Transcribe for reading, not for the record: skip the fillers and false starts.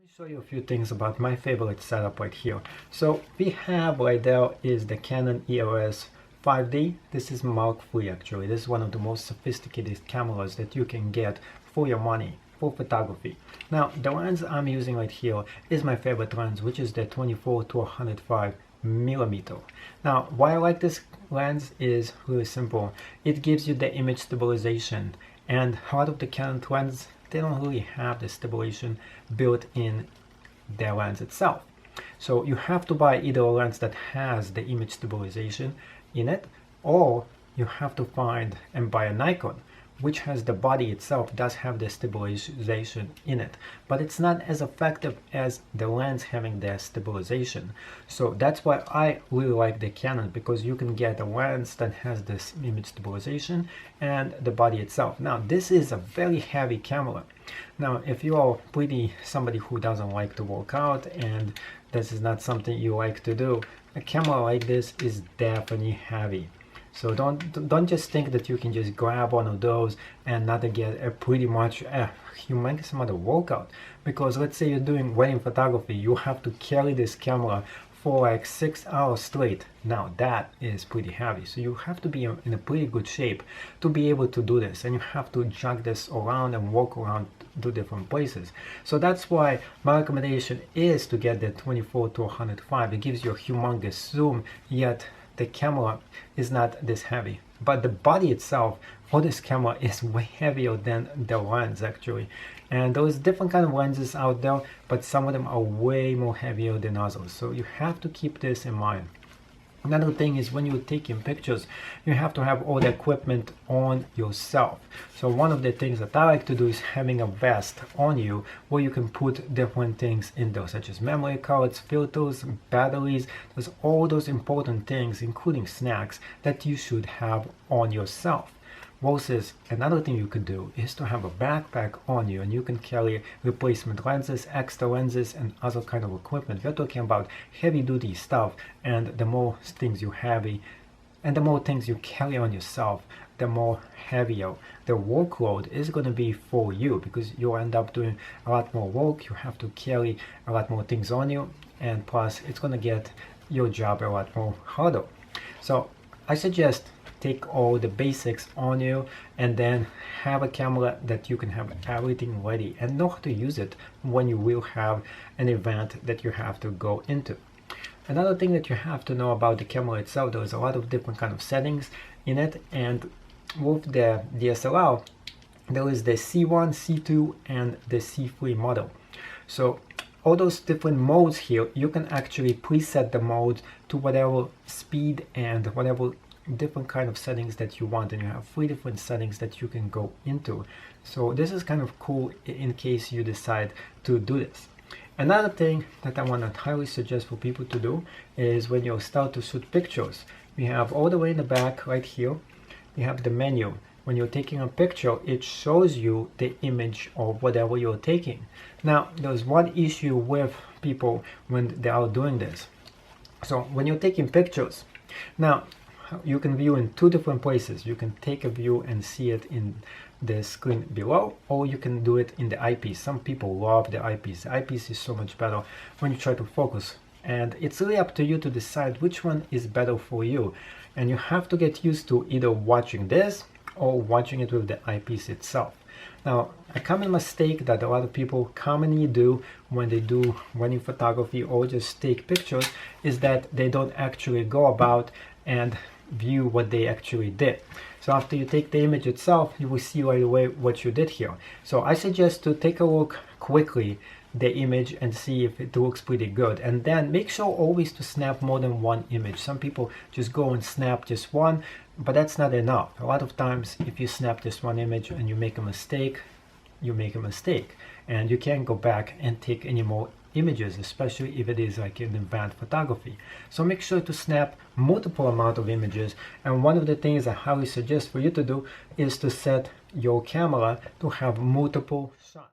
Let me show you a few things about my favorite setup right here. So we have right there is the Canon EOS 5D. This is Mark III actually. This is one of the most sophisticated cameras that you can get for your money for photography. Now the lens I'm using right here is my favorite lens, which is the 24 to 105 millimeter. Now why I like this lens is really simple. It gives you the image stabilization, and a lot of the Canon lens, they don't really have the stabilization built in their lens itself. So you have to buy either a lens that has the image stabilization in it, or you have to find and buy a Nikon, which has the body itself, does have the stabilization in it, but it's not as effective as the lens having the stabilization. So that's why I really like the Canon, because you can get a lens that has this image stabilization and the body itself. Now this is a very heavy camera. Now if you are somebody who doesn't like to work out and this is not something you like to do, a camera like this is definitely heavy. So don't just think that you can just grab one of those and not get a pretty much humongous amount of workout. Because let's say you're doing wedding photography, you have to carry this camera for like 6 hours straight. Now that is pretty heavy. So you have to be in a pretty good shape to be able to do this, and you have to jog this around and walk around to different places. So that's why my recommendation is to get the 24 to 105. It gives you a humongous zoom, yet the camera is not this heavy, but the body itself for this camera is way heavier than the lens actually. And there's different kind of lenses out there, but some of them are way more heavier than others, so you have to keep this in mind. Another thing is, when you're taking pictures, you have to have all the equipment on yourself. So one of the things that I like to do is having a vest on you where you can put different things in there, such as memory cards, filters, batteries. There's all those important things, including snacks, that you should have on yourself. Versus another thing you could do is to have a backpack on you, and you can carry replacement lenses, extra lenses, and other kind of equipment. We're talking about heavy duty stuff, and the more things you carry on yourself, the more heavier the workload is going to be for you, because you'll end up doing a lot more work. You have to carry a lot more things on you, and plus it's going to get your job a lot more harder. So I suggest take all the basics on you, and then have a camera that you can have everything ready and know how to use it when you will have an event that you have to go into. Another thing that you have to know about the camera itself, there's a lot of different kind of settings in it, and with the DSLR there is the C1, C2 and the C3 model. So all those different modes here, you can actually preset the mode to whatever speed and whatever different kind of settings that you want, and you have 3 different settings that you can go into. So this is kind of cool in case you decide to do this. Another thing that I want to highly suggest for people to do is, when you start to shoot pictures, we have all the way in the back right here, you have the menu. When you're taking a picture, it shows you the image of whatever you're taking. Now there's one issue with people when they are doing this. So when you're taking pictures, now you can view in 2 different places. You can take a view and see it in the screen below, or you can do it in the eyepiece. Some people love the eyepiece. The eyepiece is so much better when you try to focus, and it's really up to you to decide which one is better for you. And you have to get used to either watching this or watching it with the eyepiece itself. Now, a common mistake that a lot of people commonly do when they do wedding photography or just take pictures is that they don't actually go about and view what they actually did. So after you take the image itself, you will see right away what you did here. So I suggest to take a look quickly the image and see if it looks pretty good, and then make sure always to snap more than 1 image. Some people just go and snap just one, but that's not enough. A lot of times if you snap just 1 image and you make a mistake, you make a mistake, and you can't go back and take any more images, especially if it is like in event photography. So make sure to snap multiple amount of images, and one of the things I highly suggest for you to do is to set your camera to have multiple shots.